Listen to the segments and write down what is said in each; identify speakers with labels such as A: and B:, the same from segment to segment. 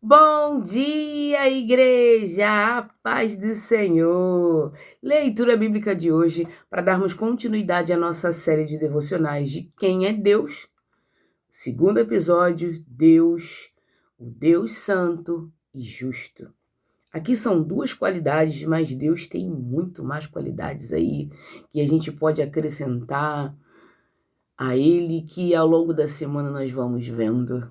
A: Bom dia, igreja! A paz do Senhor! Leitura bíblica de hoje para darmos continuidade à nossa série de devocionais de Quem é Deus? Segundo episódio, Deus, o Deus Santo e Justo. Aqui são duas qualidades, mas Deus tem muito mais qualidades aí que a gente pode acrescentar a Ele, que ao longo da semana nós vamos vendo.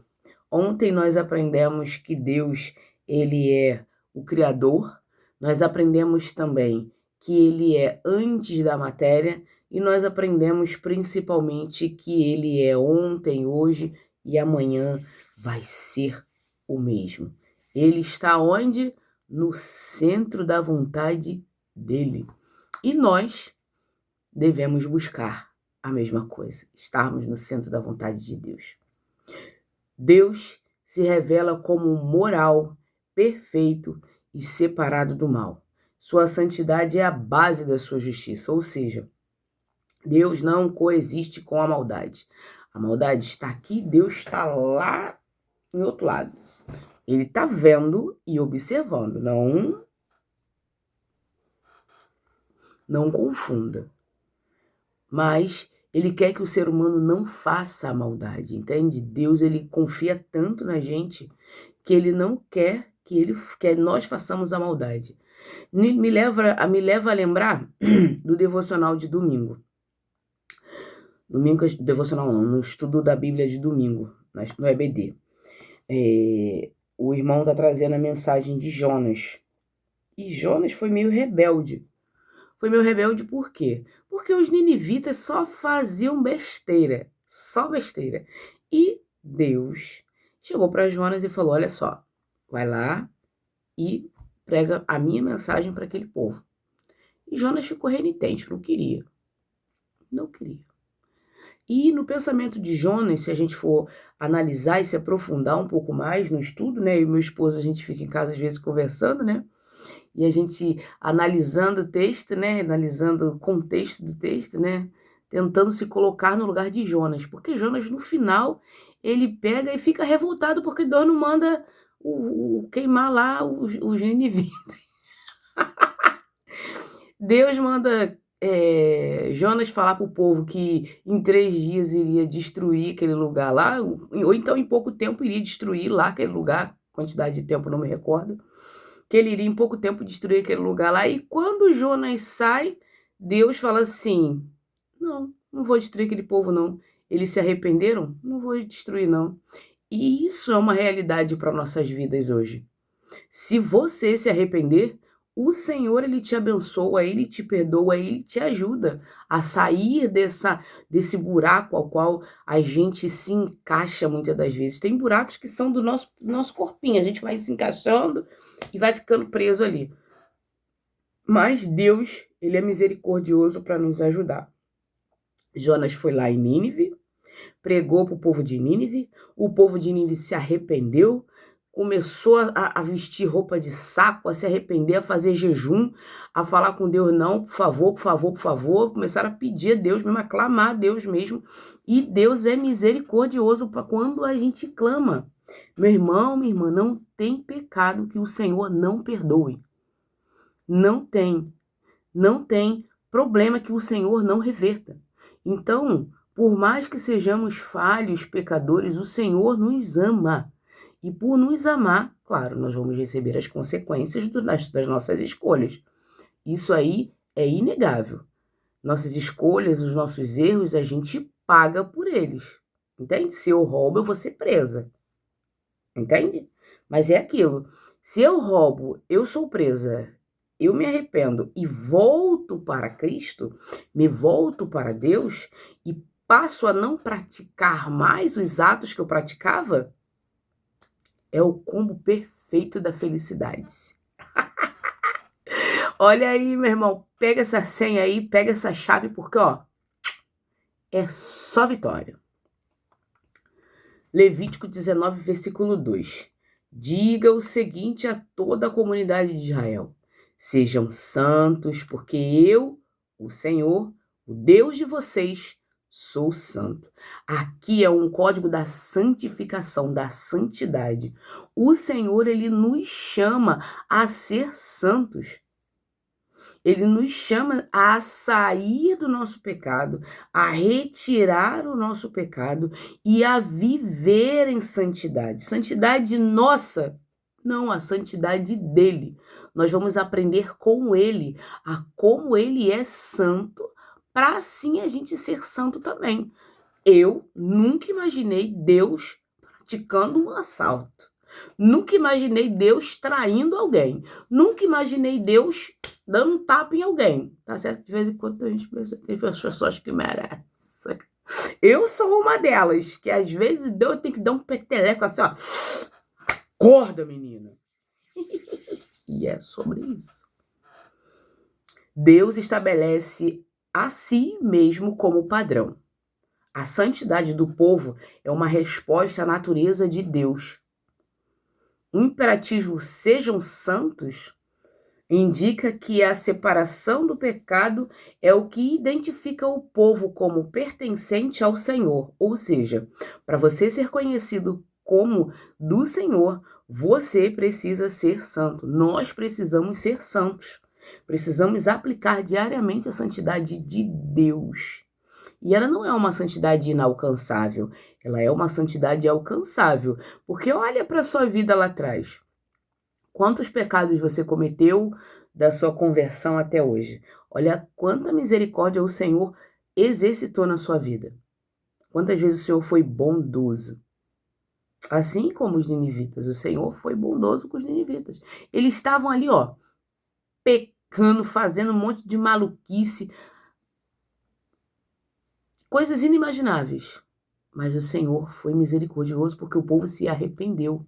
A: Ontem nós aprendemos que Deus, ele é o Criador. Nós aprendemos também que ele é antes da matéria e nós aprendemos principalmente que ele é ontem, hoje e amanhã vai ser o mesmo. Ele está onde? No centro da vontade dele. E nós devemos buscar a mesma coisa, estarmos no centro da vontade de Deus. Deus se revela como moral, perfeito e separado do mal. Sua santidade é a base da sua justiça, ou seja, Deus não coexiste com a maldade. A maldade está aqui, Deus está lá em outro lado. Ele está vendo e observando, não confunda. Mas ele quer que o ser humano não faça a maldade, entende? Deus, ele confia tanto na gente que ele não quer que nós façamos a maldade. Me leva a lembrar do devocional de domingo. Domingo, devocional não, no estudo da Bíblia de domingo, no EBD. O irmão está trazendo a mensagem de Jonas. E Jonas foi meio rebelde. Foi meio rebelde por quê? Porque os ninivitas só faziam besteira. Só besteira. E Deus chegou para Jonas e falou, olha só, vai lá e prega a minha mensagem para aquele povo. E Jonas ficou renitente, não queria. Não queria. E no pensamento de Jonas, se a gente for analisar e se aprofundar um pouco mais no estudo, né? Eu e meu esposo, a gente fica em casa às vezes conversando, né? E a gente analisando o texto, né? Analisando o contexto do texto, né? Tentando se colocar no lugar de Jonas. Porque Jonas, no final, ele pega e fica revoltado porque Deus não manda queimar lá os ninivitas. Deus manda Jonas falar para o povo que em 3 dias iria destruir aquele lugar lá, ou então em pouco tempo iria destruir lá aquele lugar, quantidade de tempo não me recordo, que ele iria em pouco tempo destruir aquele lugar lá. E quando Jonas sai, Deus fala assim, não vou destruir aquele povo não. Eles se arrependeram? Não vou destruir não. E isso é uma realidade para nossas vidas hoje. Se você se arrepender, o Senhor, ele te abençoa, ele te perdoa, ele te ajuda a sair desse buraco ao qual a gente se encaixa muitas das vezes. Tem buracos que são do nosso corpinho, a gente vai se encaixando e vai ficando preso ali. Mas Deus, ele é misericordioso para nos ajudar. Jonas foi lá em Nínive, pregou para o povo de Nínive, o povo de Nínive se arrependeu, começou a vestir roupa de saco, a se arrepender, a fazer jejum, a falar com Deus, não, por favor, por favor, por favor, começaram a pedir a Deus mesmo, a clamar a Deus mesmo, e Deus é misericordioso para quando a gente clama. Meu irmão, minha irmã, não tem pecado que o Senhor não perdoe. Não tem problema que o Senhor não reverta. Então, por mais que sejamos falhos, pecadores, o Senhor nos ama. E por nos amar, claro, nós vamos receber as consequências das nossas escolhas. Isso aí é inegável. Nossas escolhas, os nossos erros, a gente paga por eles. Entende? Se eu roubo, eu vou ser presa. Entende? Mas é aquilo. Se eu roubo, eu sou presa, eu me arrependo e volto para Cristo, me volto para Deus e passo a não praticar mais os atos que eu praticava, é o combo perfeito da felicidade. Olha aí, meu irmão, pega essa senha aí, pega essa chave, porque, ó, é só vitória. Levítico 19, versículo 2. Diga o seguinte a toda a comunidade de Israel: sejam santos, porque eu, o Senhor, o Deus de vocês, sou santo. Aqui é um código da santificação, da santidade. O Senhor, ele nos chama a ser santos. Ele nos chama a sair do nosso pecado, a retirar o nosso pecado e a viver em santidade. Santidade nossa, não a santidade dele. Nós vamos aprender com ele, a como ele é santo, para assim a gente ser santo também. Eu nunca imaginei Deus praticando um assalto. Nunca imaginei Deus traindo alguém. Nunca imaginei Deus dando um tapa em alguém. Tá certo? De vez em quando a gente pensa que tem pessoas que merecem. Eu sou uma delas, que às vezes Deus tem que dar um peteleco assim, ó. Acorda, menina. E é sobre isso. Deus estabelece a si mesmo como padrão. A santidade do povo é uma resposta à natureza de Deus. O imperativo "sejam santos" indica que a separação do pecado é o que identifica o povo como pertencente ao Senhor. Ou seja, para você ser conhecido como do Senhor, você precisa ser santo. Nós precisamos ser santos. Precisamos aplicar diariamente a santidade de Deus. E ela não é uma santidade inalcançável, ela é uma santidade alcançável. Porque olha para a sua vida lá atrás. Quantos pecados você cometeu da sua conversão até hoje? Olha quanta misericórdia o Senhor exercitou na sua vida. Quantas vezes o Senhor foi bondoso. Assim como os ninivitas, o Senhor foi bondoso com os ninivitas. Eles estavam ali, ó, pecando, fazendo um monte de maluquice, coisas inimagináveis. Mas o Senhor foi misericordioso porque o povo se arrependeu.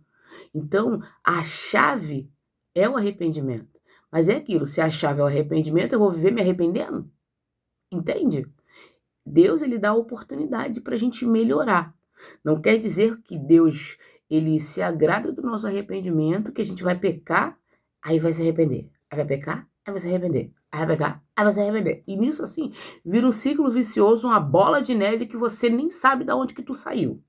A: Então, a chave é o arrependimento. Mas é aquilo, se a chave é o arrependimento, eu vou viver me arrependendo? Entende? Deus, ele dá a oportunidade para a gente melhorar. Não quer dizer que Deus, ele se agrada do nosso arrependimento, que a gente vai pecar, aí vai se arrepender. Aí vai pecar, aí vai se arrepender. Aí vai pecar, aí vai se arrepender. E nisso, assim, vira um ciclo vicioso, uma bola de neve que você nem sabe de onde que tu saiu.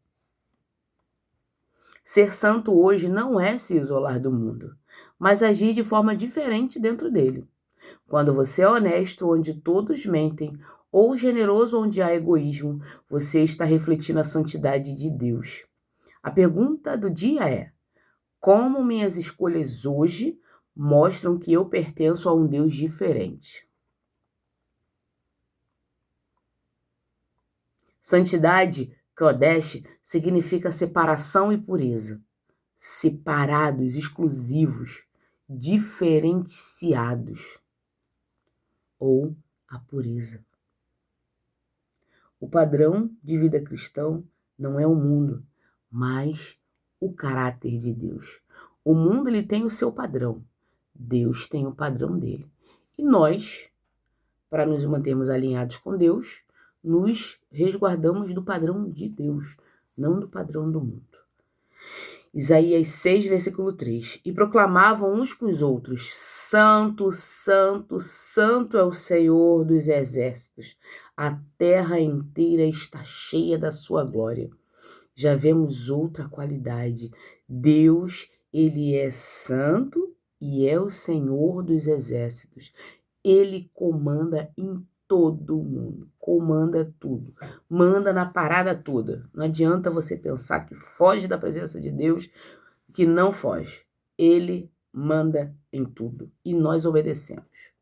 A: Ser santo hoje não é se isolar do mundo, mas agir de forma diferente dentro dele. Quando você é honesto onde todos mentem, ou generoso onde há egoísmo, você está refletindo a santidade de Deus. A pergunta do dia é: como minhas escolhas hoje mostram que eu pertenço a um Deus diferente? Santidade, Kodesh, significa separação e pureza. Separados, exclusivos, diferenciados. Ou a pureza. O padrão de vida cristão não é o mundo, mas o caráter de Deus. O mundo, ele tem o seu padrão. Deus tem o padrão dele. E nós, para nos mantermos alinhados com Deus, nos resguardamos do padrão de Deus, não do padrão do mundo. Isaías 6, versículo 3. E proclamavam uns com os outros: Santo, Santo, Santo é o Senhor dos exércitos. A terra inteira está cheia da sua glória. Já vemos outra qualidade. Deus, ele é santo e é o Senhor dos exércitos. Ele comanda em todo mundo, comanda tudo, manda na parada toda. Não adianta você pensar que foge da presença de Deus, que não foge. Ele manda em tudo e nós obedecemos.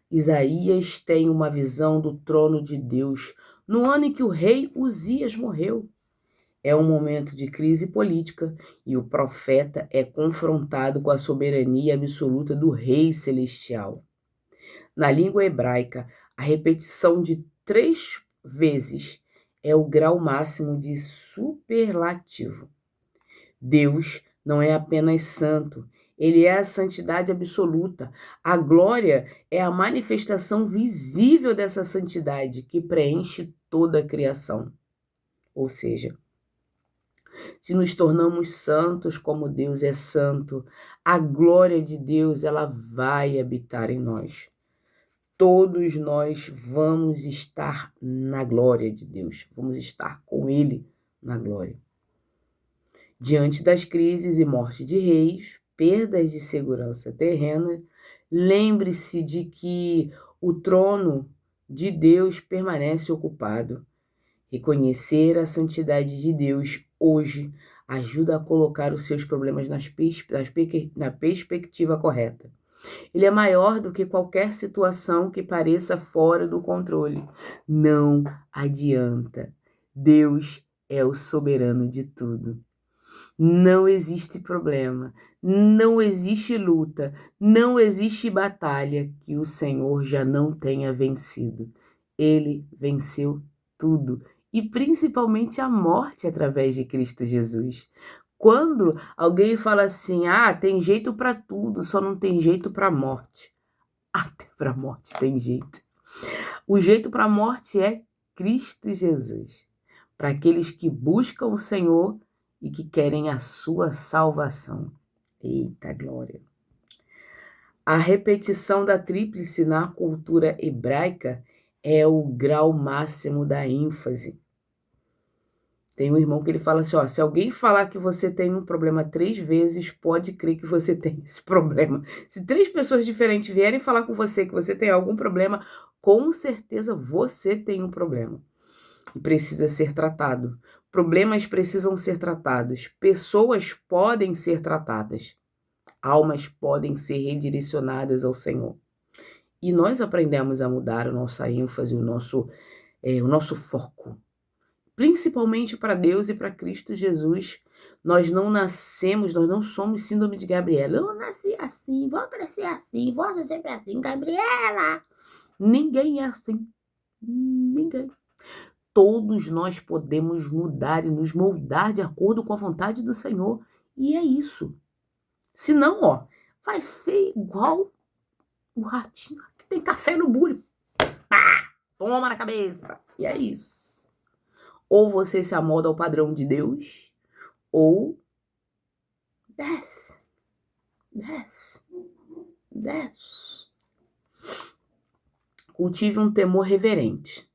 A: Isaías tem uma visão do trono de Deus no ano em que o rei Uzias morreu. É um momento de crise política e o profeta é confrontado com a soberania absoluta do Rei Celestial. Na língua hebraica, a repetição de 3 vezes é o grau máximo de superlativo. Deus não é apenas santo, ele é a santidade absoluta. A glória é a manifestação visível dessa santidade que preenche toda a criação. Ou seja, se nos tornamos santos como Deus é santo, a glória de Deus, ela vai habitar em nós. todos nós vamos estar na glória de Deus, vamos estar com Ele na glória. Diante das crises e morte de reis, perdas de segurança terrena, lembre-se de que o trono de Deus permanece ocupado. Reconhecer a santidade de Deus hoje ajuda a colocar os seus problemas na perspectiva correta. Ele é maior do que qualquer situação que pareça fora do controle. Não adianta. Deus é o soberano de tudo. Não existe problema, não existe luta, não existe batalha que o Senhor já não tenha vencido. Ele venceu tudo, e principalmente a morte através de Cristo Jesus. Quando alguém fala assim, tem jeito para tudo, só não tem jeito para a morte. Até para a morte tem jeito. O jeito para a morte é Cristo Jesus. Para aqueles que buscam o Senhor e que querem a sua salvação. Eita glória! A repetição da tríplice na cultura hebraica é o grau máximo da ênfase. Tem um irmão que ele fala assim, se alguém falar que você tem um problema 3 vezes, pode crer que você tem esse problema. Se 3 pessoas diferentes vierem falar com você que você tem algum problema, com certeza você tem um problema. E precisa ser tratado. Problemas precisam ser tratados. Pessoas podem ser tratadas. Almas podem ser redirecionadas ao Senhor. E nós aprendemos a mudar a nossa ênfase, o nosso foco. Principalmente para Deus e para Cristo Jesus. Nós não somos síndrome de Gabriela. Eu nasci assim, vou crescer assim, vou ser sempre assim, Gabriela. Ninguém é assim. Ninguém. Todos nós podemos mudar e nos moldar de acordo com a vontade do Senhor. E é isso. Senão, vai ser igual o ratinho que tem café no bulho. Pá! Toma na cabeça. E é isso. Ou você se amolda ao padrão de Deus, ou desce. Cultive um temor reverente.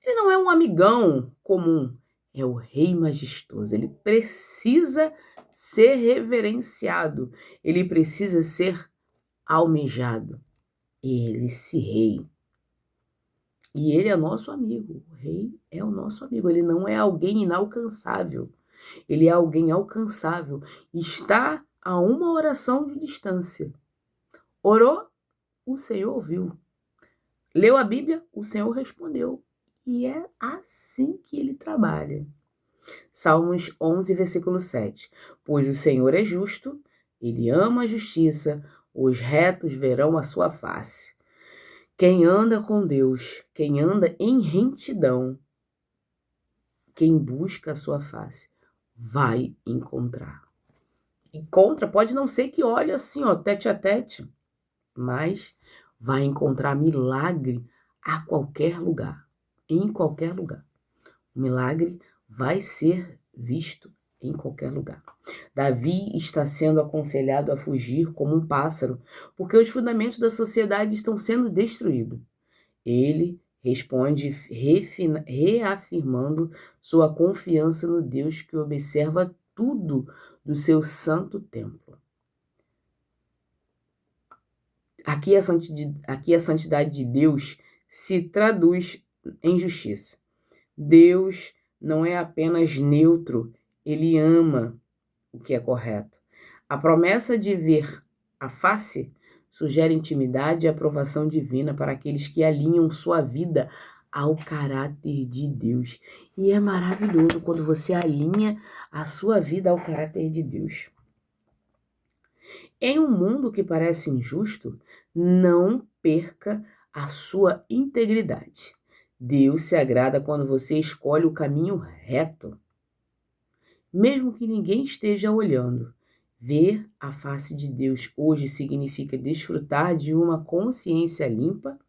A: Ele não é um amigão comum, é o rei majestoso. Ele precisa ser reverenciado, ele precisa ser almejado. Esse rei. E ele é nosso amigo. O rei é o nosso amigo. Ele não é alguém inalcançável. Ele é alguém alcançável. Está a uma oração de distância. Orou, o Senhor ouviu. Leu a Bíblia, o Senhor respondeu. E é assim que ele trabalha. Salmos 11, versículo 7. Pois o Senhor é justo, ele ama a justiça, os retos verão a sua face. Quem anda com Deus, quem anda em retidão, quem busca a sua face, vai encontrar. Encontra, pode não ser que olhe assim, tete a tete, mas vai encontrar milagre a qualquer lugar, em qualquer lugar. O milagre vai ser visto em qualquer lugar. Davi está sendo aconselhado a fugir como um pássaro, porque os fundamentos da sociedade estão sendo destruídos. Ele responde reafirmando sua confiança no Deus que observa tudo do seu santo templo. Aqui a santidade de Deus se traduz em justiça. Deus não é apenas neutro, ele ama o que é correto. A promessa de ver a face sugere intimidade e aprovação divina para aqueles que alinham sua vida ao caráter de Deus. E é maravilhoso quando você alinha a sua vida ao caráter de Deus. Em um mundo que parece injusto, não perca a sua integridade. Deus se agrada quando você escolhe o caminho reto. Mesmo que ninguém esteja olhando, ver a face de Deus hoje significa desfrutar de uma consciência limpa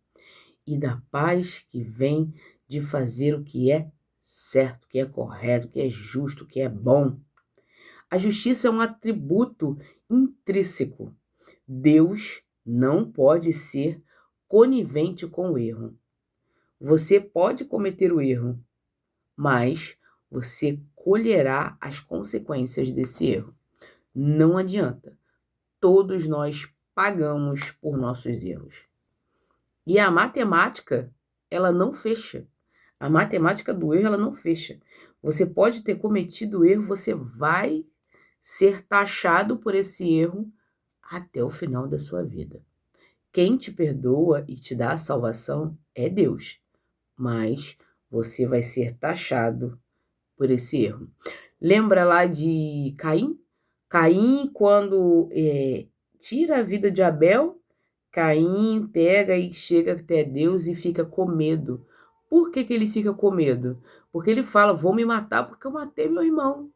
A: e da paz que vem de fazer o que é certo, que é correto, que é justo, que é bom. A justiça é um atributo intrínseco. Deus não pode ser conivente com o erro. Você pode cometer o erro, mas você colherá as consequências desse erro. Não adianta. Todos nós pagamos por nossos erros. E a matemática, ela não fecha. A matemática do erro, ela não fecha. Você pode ter cometido o erro, você vai ser taxado por esse erro até o final da sua vida. Quem te perdoa e te dá a salvação é Deus, mas você vai ser taxado por esse erro. Lembra lá de Caim? Caim, quando tira a vida de Abel, Caim pega e chega até Deus e fica com medo. Por que ele fica com medo? Porque ele fala, vou me matar porque eu matei meu irmão.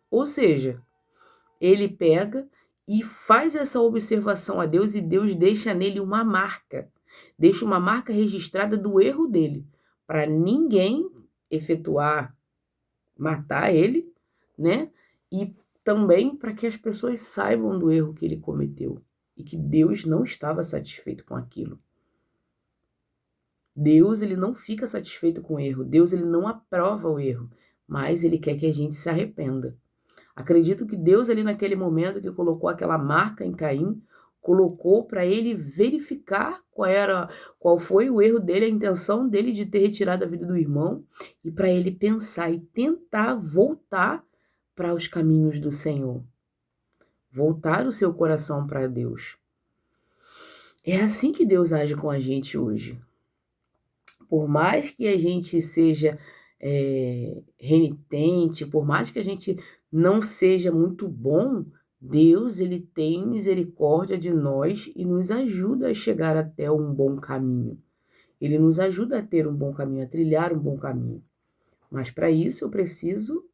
A: Ou seja, ele pega e faz essa observação a Deus e Deus deixa nele uma marca. Deixa uma marca registrada do erro dele, para ninguém efetuar, matar ele, né? E também para que as pessoas saibam do erro que ele cometeu e que Deus não estava satisfeito com aquilo. Deus, ele não fica satisfeito com o erro. Deus, ele não aprova o erro, mas ele quer que a gente se arrependa. Acredito que Deus, ali naquele momento que colocou aquela marca em Caim, colocou para ele verificar qual foi o erro dele, a intenção dele de ter retirado a vida do irmão, e para ele pensar e tentar voltar para os caminhos do Senhor. Voltar o seu coração para Deus. É assim que Deus age com a gente hoje. Por mais que a gente seja renitente, por mais que a gente não seja muito bom, Deus, ele tem misericórdia de nós e nos ajuda a chegar até um bom caminho. Ele nos ajuda a ter um bom caminho, a trilhar um bom caminho. Mas para isso eu preciso,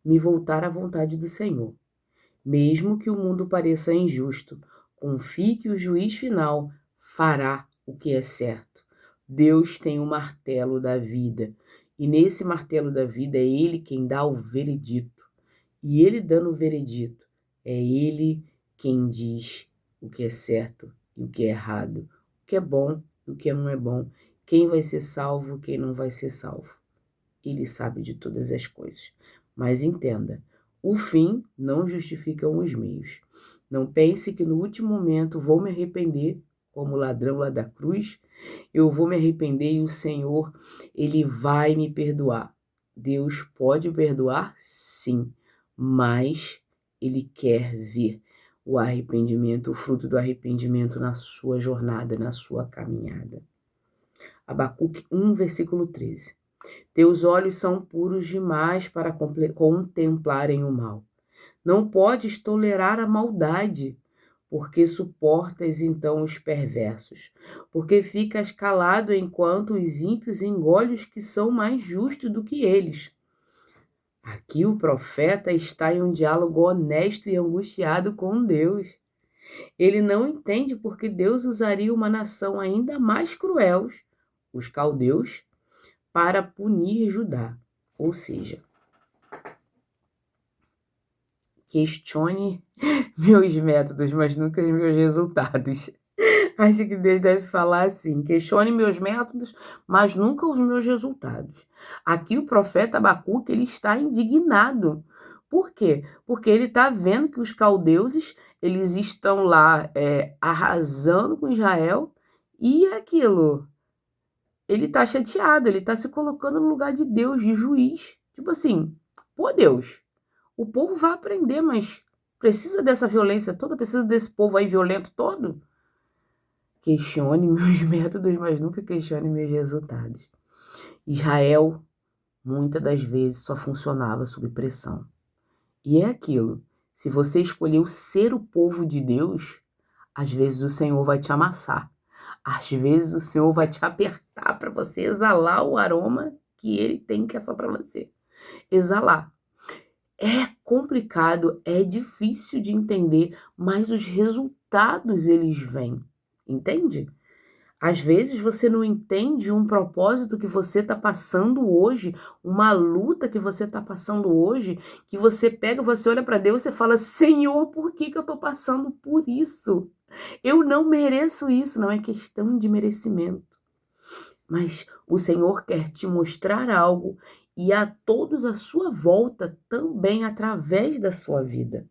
A: me voltar à vontade do Senhor. Mesmo que o mundo pareça injusto, confie que o juiz final fará o que é certo. Deus tem o martelo da vida. E nesse martelo da vida é Ele quem dá o veredito. E Ele dando o veredito, é Ele quem diz o que é certo e o que é errado. O que é bom e o que não é bom. Quem vai ser salvo, quem não vai ser salvo. Ele sabe de todas as coisas. Mas entenda, o fim não justifica os meios. Não pense que no último momento vou me arrepender, como o ladrão lá da cruz, eu vou me arrepender e o Senhor, ele vai me perdoar. Deus pode perdoar? Sim, mas ele quer ver o arrependimento, o fruto do arrependimento na sua jornada, na sua caminhada. Abacuque 1, versículo 13. Teus olhos são puros demais para contemplarem o mal. Não podes tolerar a maldade, porque suportas então os perversos, porque ficas calado enquanto os ímpios engolem os que são mais justos do que eles. Aqui o profeta está em um diálogo honesto e angustiado com Deus. Ele não entende porque Deus usaria uma nação ainda mais cruel, os caldeus, para punir Judá. Ou seja, questione meus métodos, mas nunca os meus resultados. Acho que Deus deve falar assim, questione meus métodos, mas nunca os meus resultados. Aqui o profeta Abacuque, ele está indignado. Por quê? Porque ele está vendo que os caldeuses, eles estão lá arrasando com Israel e aquilo. Ele está chateado, ele está se colocando no lugar de Deus, de juiz. Tipo assim, pô Deus, o povo vai aprender, mas precisa dessa violência toda? Precisa desse povo aí violento todo? Questione meus métodos, mas nunca questione meus resultados. Israel, muitas das vezes, só funcionava sob pressão. E é aquilo, se você escolheu ser o povo de Deus, às vezes o Senhor vai te amassar. Às vezes o Senhor vai te apertar para você exalar o aroma que Ele tem, que é só para você. Exalar. É complicado, é difícil de entender, mas os resultados eles vêm. Entende? Às vezes você não entende um propósito que você está passando hoje, uma luta que você está passando hoje, que você pega, você olha para Deus e você fala, Senhor, por que eu estou passando por isso? Eu não mereço isso, não é questão de merecimento. Mas o Senhor quer te mostrar algo e a todos à sua volta também através da sua vida.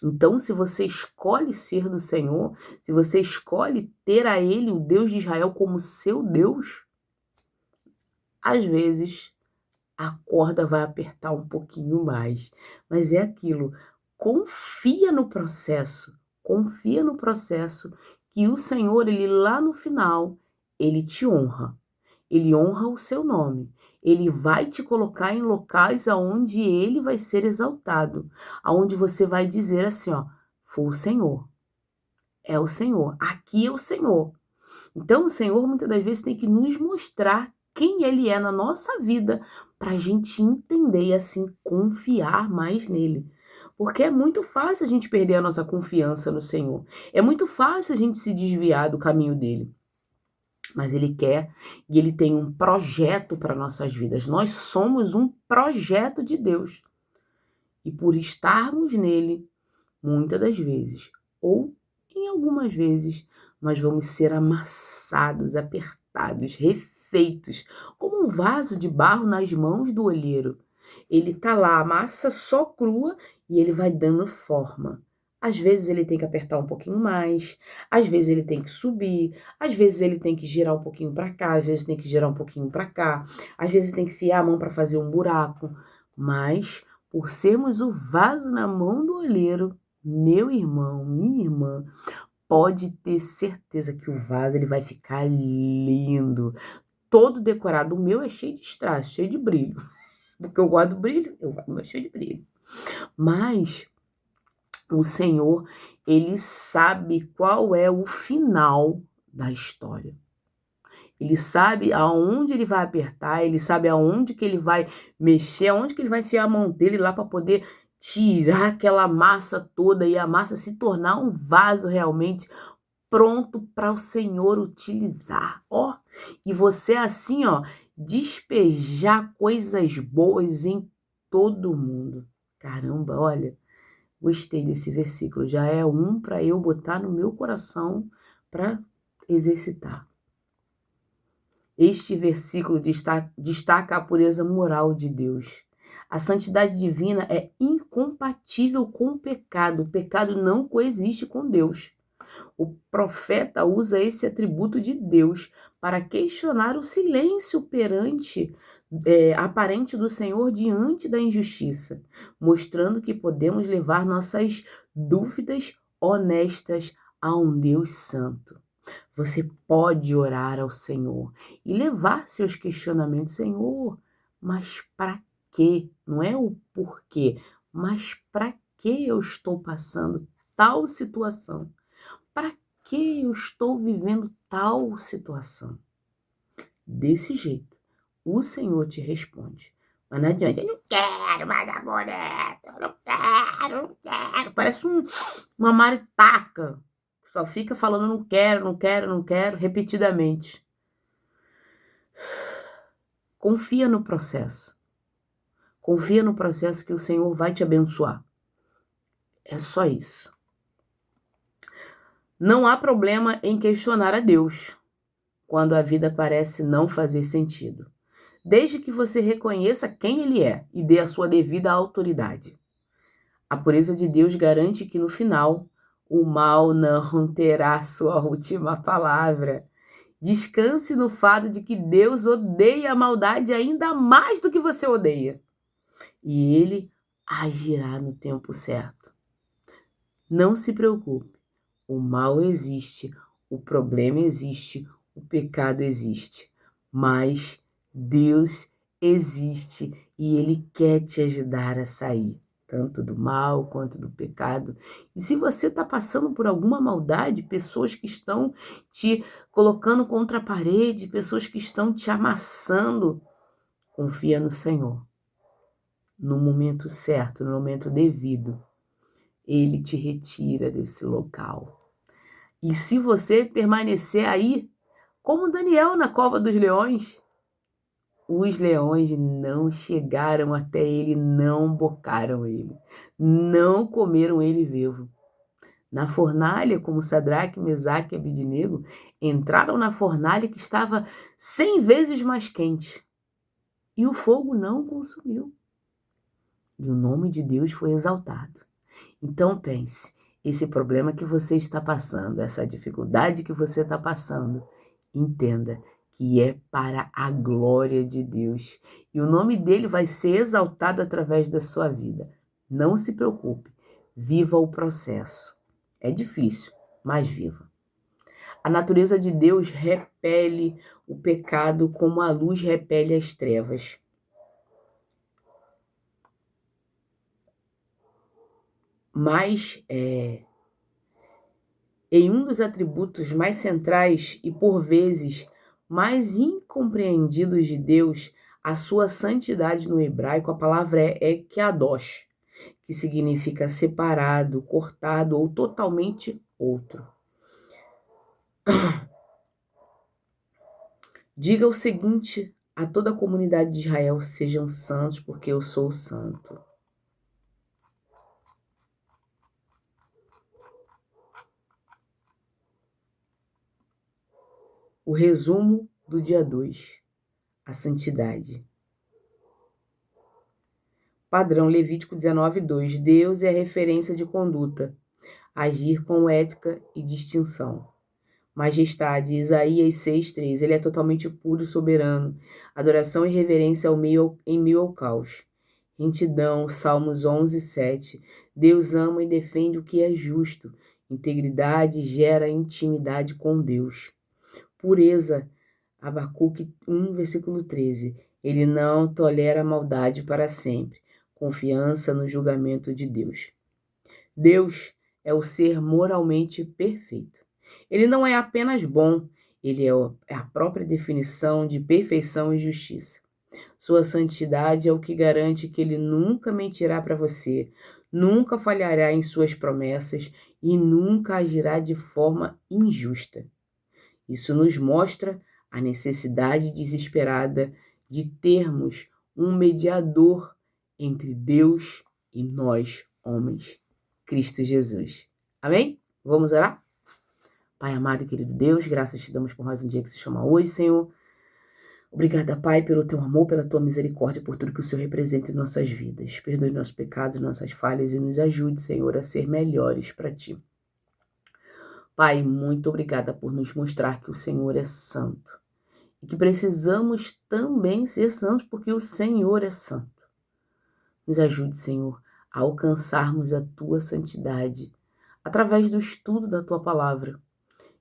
A: Então, se você escolhe ser do Senhor, se você escolhe ter a Ele, o Deus de Israel, como seu Deus, às vezes a corda vai apertar um pouquinho mais. Mas é aquilo, confia no processo que o Senhor, Ele lá no final, Ele te honra. Ele honra o seu nome. Ele vai te colocar em locais aonde Ele vai ser exaltado. Aonde você vai dizer assim, ó, foi o Senhor. É o Senhor. Aqui é o Senhor. Então, o Senhor muitas das vezes tem que nos mostrar quem Ele é na nossa vida para a gente entender e assim confiar mais nele. Porque é muito fácil a gente perder a nossa confiança no Senhor. É muito fácil a gente se desviar do caminho dele. Mas ele quer e ele tem um projeto para nossas vidas. Nós somos um projeto de Deus. E por estarmos nele, muitas das vezes, ou em algumas vezes, nós vamos ser amassados, apertados, refeitos, como um vaso de barro nas mãos do olheiro. Ele tá lá, a massa só crua e ele vai dando forma. Às vezes ele tem que apertar um pouquinho mais, às vezes ele tem que subir, às vezes ele tem que girar um pouquinho para cá, às vezes tem que girar um pouquinho para cá, às vezes tem que fiar a mão para fazer um buraco, mas por sermos o vaso na mão do olheiro, meu irmão, minha irmã, pode ter certeza que o vaso ele vai ficar lindo, todo decorado. O meu é cheio de strass, cheio de brilho, porque eu gosto do brilho, o meu é cheio de brilho. Mas o Senhor, ele sabe qual é o final da história. Ele sabe aonde ele vai apertar, ele sabe aonde que ele vai mexer, aonde que ele vai enfiar a mão dele lá para poder tirar aquela massa toda e a massa se tornar um vaso realmente pronto para o Senhor utilizar. Ó, e você assim, ó, despejar coisas boas em todo mundo. Caramba, olha, gostei desse versículo. Já é um para eu botar no meu coração para exercitar. Este versículo destaca a pureza moral de Deus. A santidade divina é incompatível com o pecado. O pecado não coexiste com Deus. O profeta usa esse atributo de Deus para questionar o silêncio aparente do Senhor diante da injustiça, mostrando que podemos levar nossas dúvidas honestas a um Deus santo. Você pode orar ao Senhor e levar seus questionamentos, Senhor, mas para quê? Não é o porquê, mas para que eu estou passando tal situação? Para que eu estou vivendo tal situação? Desse jeito, o Senhor te responde. Mas não adianta, eu não quero mais amor eu não quero, não quero. Parece uma maritaca. Só fica falando não quero, não quero, não quero, repetidamente. Confia no processo. Confia no processo que o Senhor vai te abençoar. É só isso. Não há problema em questionar a Deus quando a vida parece não fazer sentido, desde que você reconheça quem Ele é e dê a sua devida autoridade. A pureza de Deus garante que no final o mal não terá sua última palavra. Descanse no fato de que Deus odeia a maldade ainda mais do que você odeia. E Ele agirá no tempo certo. Não se preocupe. O mal existe, o problema existe, o pecado existe. Mas Deus existe e Ele quer te ajudar a sair, tanto do mal quanto do pecado. E se você está passando por alguma maldade, pessoas que estão te colocando contra a parede, pessoas que estão te amassando, confia no Senhor. No momento certo, no momento devido, Ele te retira desse local. E se você permanecer aí, como Daniel na cova dos leões, os leões não chegaram até ele, não bocaram ele, não comeram ele vivo. na fornalha, como Sadraque, Mesaque e Abednego, entraram na fornalha que estava 100 vezes mais quente, e o fogo não consumiu. E o nome de Deus foi exaltado. Então pense, esse problema que você está passando, essa dificuldade que você está passando, entenda que é para a glória de Deus. E o nome dele vai ser exaltado através da sua vida. Não se preocupe, viva o processo. É difícil, mas viva. A natureza de Deus repele o pecado como a luz repele as trevas. Mas em um dos atributos mais centrais e por vezes mais incompreendidos de Deus, a sua santidade no hebraico, a palavra é kadosh, que significa separado, cortado ou totalmente outro. Diga o seguinte a toda a comunidade de Israel: sejam santos, porque eu sou santo. O resumo do dia 2, a santidade. Padrão Levítico 19:2. Deus é a referência de conduta, agir com ética e distinção. Majestade, Isaías 6:3. Ele é totalmente puro e soberano. Adoração e reverência em meio ao caos. Retidão, Salmos 11:7. Deus ama e defende o que é justo. Integridade gera intimidade com Deus. Pureza, Abacuque 1, versículo 13. Ele não tolera a maldade para sempre. Confiança no julgamento de Deus. Deus é o ser moralmente perfeito. Ele não é apenas bom, ele é a própria definição de perfeição e justiça. Sua santidade é o que garante que ele nunca mentirá para você, nunca falhará em suas promessas e nunca agirá de forma injusta. Isso nos mostra a necessidade desesperada de termos um mediador entre Deus e nós, homens, Cristo Jesus. Amém? Vamos orar? Pai amado e querido Deus, graças te damos por mais um dia que se chama hoje, Senhor. Obrigada, Pai, pelo teu amor, pela tua misericórdia, por tudo que o Senhor representa em nossas vidas. Perdoe nossos pecados, nossas falhas e nos ajude, Senhor, a ser melhores para ti. Pai, muito obrigada por nos mostrar que o Senhor é santo e que precisamos também ser santos porque o Senhor é santo. Nos ajude, Senhor, a alcançarmos a tua santidade através do estudo da tua palavra.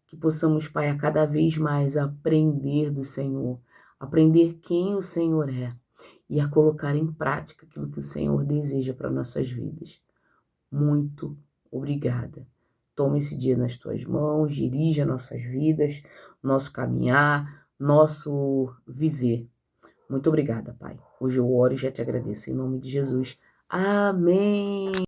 A: Que possamos, Pai, a cada vez mais aprender do Senhor, aprender quem o Senhor é e a colocar em prática aquilo que o Senhor deseja para nossas vidas. Muito obrigada. Toma esse dia nas tuas mãos, dirija nossas vidas, nosso caminhar, nosso viver. Muito obrigada, Pai. Hoje eu oro e já te agradeço em nome de Jesus. Amém.